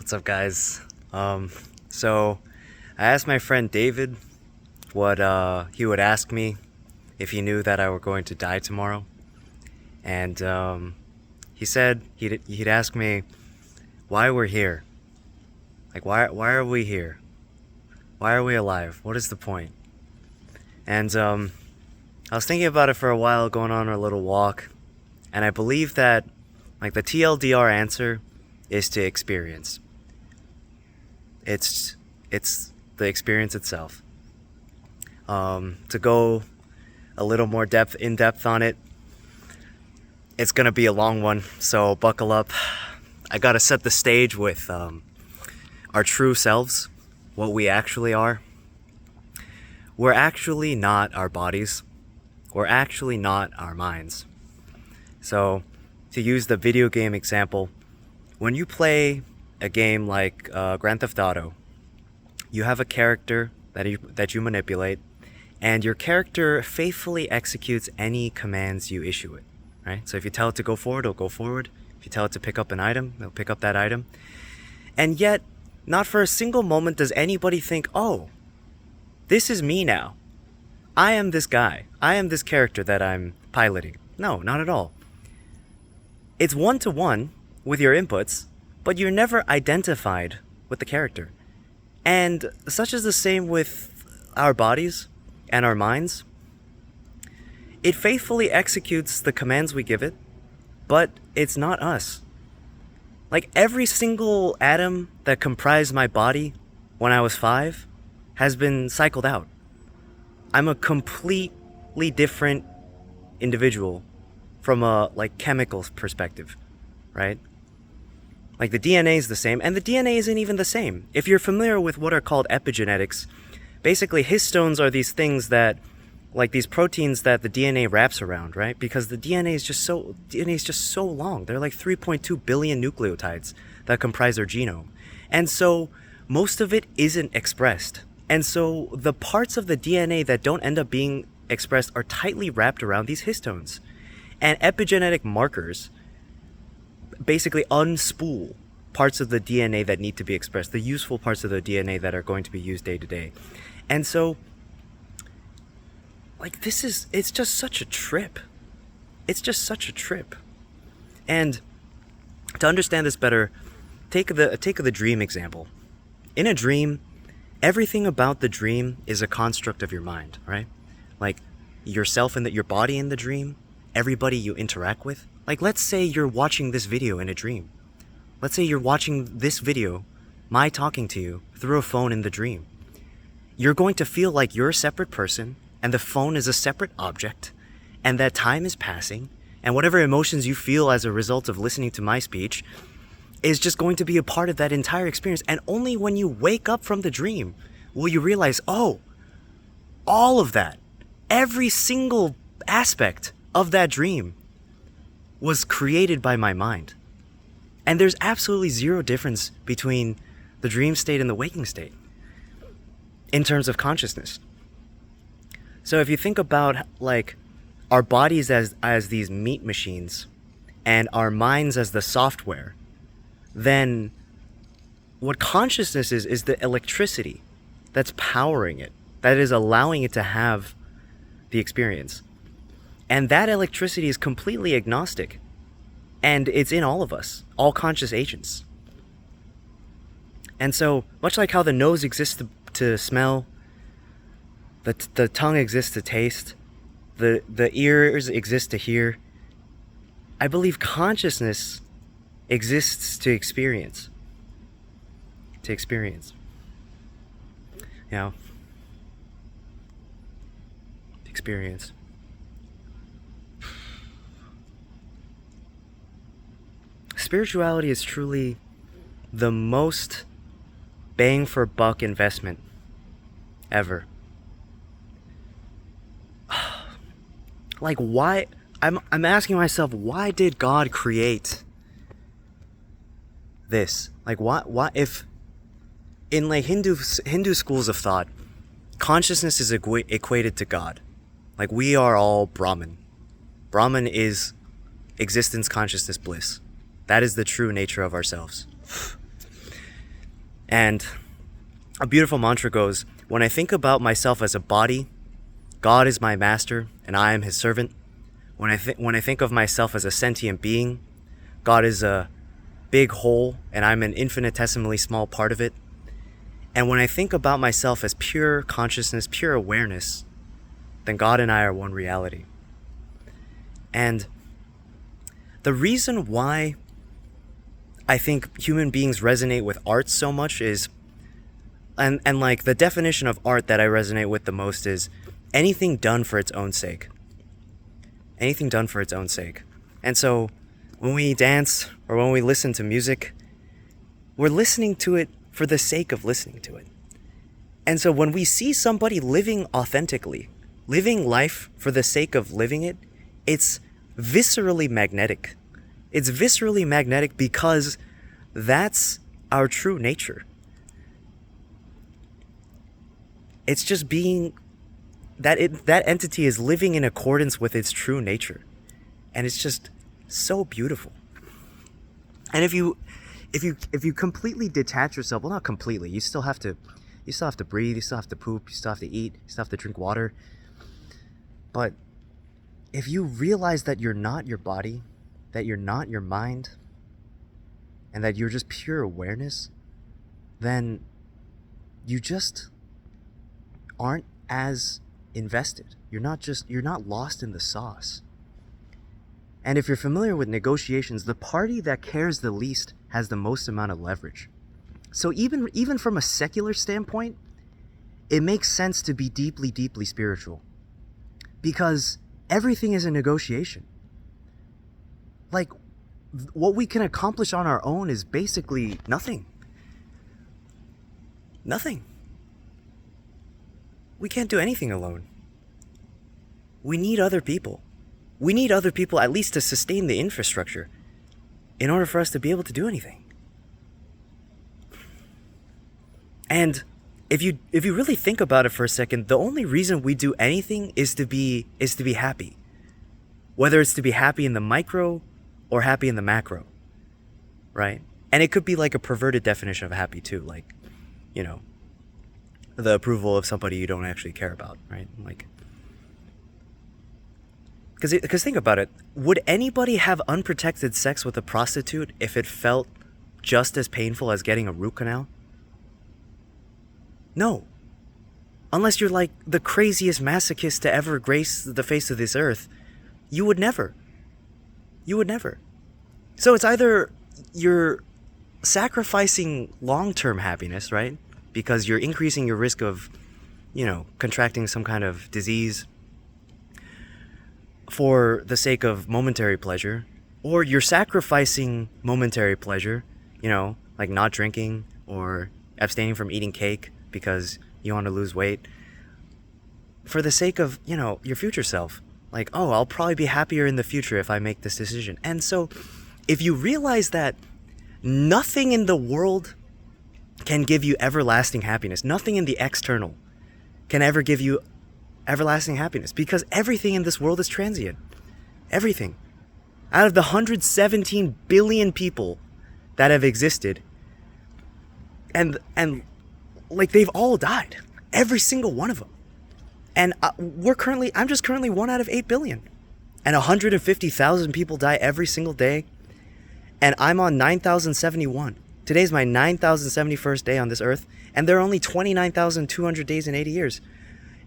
What's up, guys? So I asked my friend David what he would ask me if he knew that I were going to die tomorrow, and he said he'd ask me why we're here. Like, why are we here? Why are we alive? What is the point? And I was thinking about it for a while, going on a little walk, and I believe that like the TLDR answer is to experience. It's the experience itself. To go a little more in depth on it, it's gonna be a long one, so buckle up. I gotta set the stage with our true selves, what we actually are. We're actually not our bodies. We're actually not our minds. So, to use the video game example, when you play a game like Grand Theft Auto, you have a character that you manipulate, and your character faithfully executes any commands you issue it, right? So if you tell it to go forward, it'll go forward. If you tell it to pick up an item, it'll pick up that item. And yet, not for a single moment does anybody think, oh, this is me now. I am this guy. I am this character that I'm piloting. No, not at all. It's one-to-one with your inputs, but you're never identified with the character. And such is the same with our bodies and our minds. It faithfully executes the commands we give it, but it's not us. Like every single atom that comprised my body when I was 5 has been cycled out. I'm a completely different individual from a chemical perspective, right? Like the DNA is the same, and the DNA isn't even the same. If you're familiar with what are called epigenetics, basically histones are these things that, like these proteins that the DNA wraps around, right? Because the DNA is just so long. They're like 3.2 billion nucleotides that comprise our genome. And so most of it isn't expressed. And so the parts of the DNA that don't end up being expressed are tightly wrapped around these histones. And epigenetic markers basically unspool parts of the DNA that need to be expressed, the useful parts of the DNA that are going to be used day to day. And so, it's just such a trip. It's just such a trip. And to understand this better, take the dream example. In a dream, everything about the dream is a construct of your mind, right? Like yourself and your body in the dream, everybody you interact with. Like, let's say you're watching this video in a dream. Let's say you're watching this video, my talking to you, through a phone in the dream. You're going to feel like you're a separate person, and the phone is a separate object, and that time is passing, and whatever emotions you feel as a result of listening to my speech is just going to be a part of that entire experience. And only when you wake up from the dream will you realize, oh, all of that, every single aspect of that dream was created by my mind. And there's absolutely zero difference between the dream state and the waking state in terms of consciousness. So if you think about like our bodies as these meat machines and our minds as the software, then what consciousness is the electricity that's powering it, that is allowing it to have the experience. And that electricity is completely agnostic. And it's in all of us, all conscious agents. And so, much like how the nose exists to smell, the tongue exists to taste, the ears exist to hear, I believe consciousness exists to experience. To experience. You know? Experience. Spirituality is truly the most bang for buck investment ever. Like, why? I'm asking myself, why did God create this? Like, why if in like Hindu schools of thought, consciousness is equated to God. Like, we are all Brahman. Brahman is existence, consciousness, bliss. That is the true nature of ourselves. And a beautiful mantra goes, when I think about myself as a body, God is my master and I am his servant. When I think of myself as a sentient being, God is a big whole and I'm an infinitesimally small part of it. And when I think about myself as pure consciousness, pure awareness, then God and I are one reality. And the reason why I think human beings resonate with art so much is, and like the definition of art that I resonate with the most is anything done for its own sake. Anything done for its own sake. And so when we dance or when we listen to music, we're listening to it for the sake of listening to it. And so when we see somebody living authentically, living life for the sake of living it, it's viscerally magnetic. It's viscerally magnetic because that's our true nature. It's just being that entity is living in accordance with its true nature. And it's just so beautiful. And if you completely detach yourself, well, not completely, you still have to breathe, you still have to poop, you still have to eat, you still have to drink water. But if you realize that you're not your body, that you're not your mind, and that you're just pure awareness, then you just aren't as invested. You're not lost in the sauce. And if you're familiar with negotiations, the party that cares the least has the most amount of leverage. So even from a secular standpoint, it makes sense to be deeply, deeply spiritual. Because everything is a negotiation. Like, what we can accomplish on our own is basically nothing. Nothing. We can't do anything alone. We need other people. We need other people at least to sustain the infrastructure in order for us to be able to do anything. And if you really think about it for a second, the only reason we do anything is to be happy. Whether it's to be happy in the micro or happy in the macro. Right? And it could be like a perverted definition of happy too, like, you know, the approval of somebody you don't actually care about, right? Like, because think about it, would anybody have unprotected sex with a prostitute if it felt just as painful as getting a root canal? No. Unless you're like the craziest masochist to ever grace the face of this earth, you would never. You would never. So it's either you're sacrificing long-term happiness, right? Because you're increasing your risk of, you know, contracting some kind of disease for the sake of momentary pleasure, or you're sacrificing momentary pleasure, you know, like not drinking or abstaining from eating cake because you want to lose weight for the sake of, you know, your future self. Like, oh, I'll probably be happier in the future if I make this decision. And so if you realize that nothing in the world can give you everlasting happiness, nothing in the external can ever give you everlasting happiness, because everything in this world is transient. Everything. Out of the 117 billion people that have existed, and like they've all died, every single one of them. And I'm just currently 1 out of 8 billion, and 150,000 people die every single day, and I'm on 9,071. Today's my 9,071st day on this earth, and there are only 29,200 days in 80 years.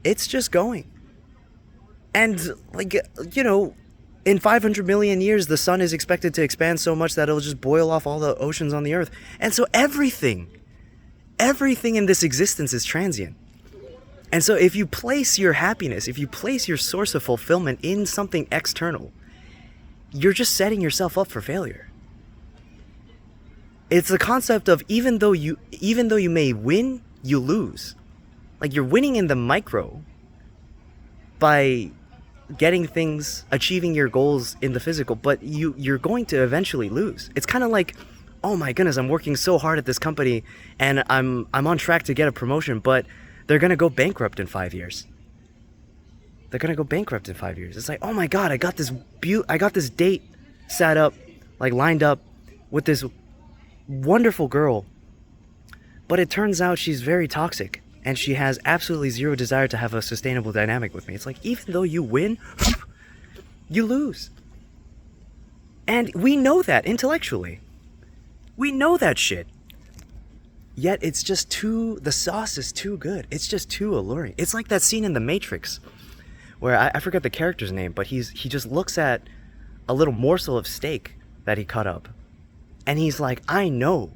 It's just going. And, like, you know, in 500 million years, the sun is expected to expand so much that it'll just boil off all the oceans on the earth. And so everything in this existence is transient. And so if you place your happiness, if you place your source of fulfillment in something external, you're just setting yourself up for failure. It's the concept of even though you may win, you lose. Like, you're winning in the micro by getting things, achieving your goals in the physical, but you're going to eventually lose. It's kind of like, oh my goodness, I'm working so hard at this company and I'm on track to get a promotion, but they're going to go bankrupt in 5 years. They're going to go bankrupt in 5 years. It's like, oh my God, I got this date set up, like lined up with this wonderful girl But it turns out she's very toxic, and she has absolutely zero desire to have a sustainable dynamic with me. It's like, even though you win, you lose. And we know that intellectually. We know that shit. Yet it's just the sauce is too good. It's just too alluring. It's like that scene in The Matrix where I forget the character's name, but he just looks at a little morsel of steak that he cut up. And he's like, I know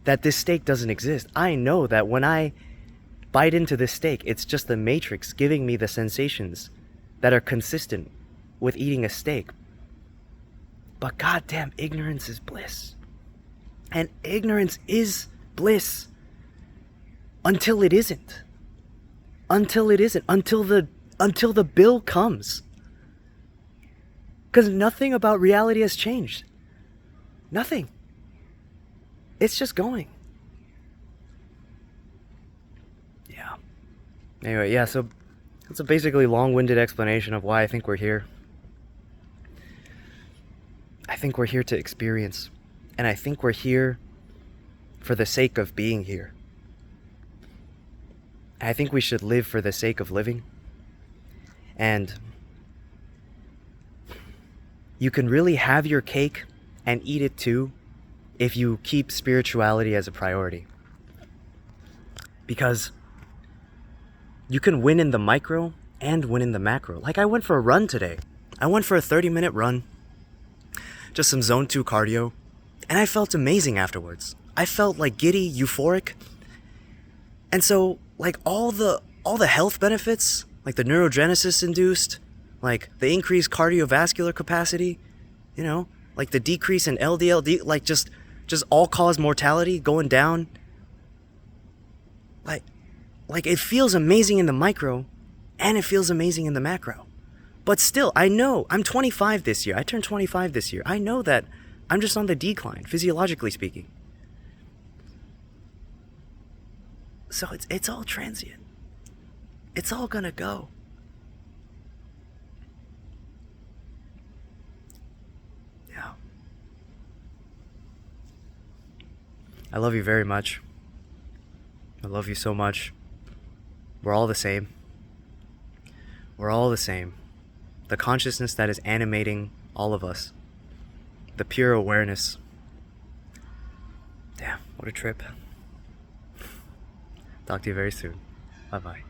that this steak doesn't exist. I know that when I bite into this steak, it's just the Matrix giving me the sensations that are consistent with eating a steak. But goddamn, ignorance is bliss. And ignorance is bliss until it isn't. Until it isn't. Until the bill comes. Because nothing about reality has changed. Nothing. It's just going. Yeah. Anyway, yeah, so it's a basically long-winded explanation of why I think we're here. I think we're here to experience. And I think we're here for the sake of being here. I think we should live for the sake of living. And you can really have your cake and eat it too if you keep spirituality as a priority. Because you can win in the micro and win in the macro. Like, I went for a run today. I went for a 30-minute run. Just some zone 2 cardio. And I felt amazing afterwards. I felt like giddy, euphoric. And so, like, all the health benefits, like the neurogenesis induced, like the increased cardiovascular capacity, you know, like the decrease in LDL, like just all-cause mortality going down. Like it feels amazing in the micro, and it feels amazing in the macro. But still, I know, I'm 25 this year. I turned 25 this year. I know that I'm just on the decline, physiologically speaking. So it's all transient. It's all gonna go. Yeah. I love you very much. I love you so much. We're all the same. We're all the same. The consciousness that is animating all of us. The pure awareness. Damn, what a trip. Talk to you very soon. Bye-bye.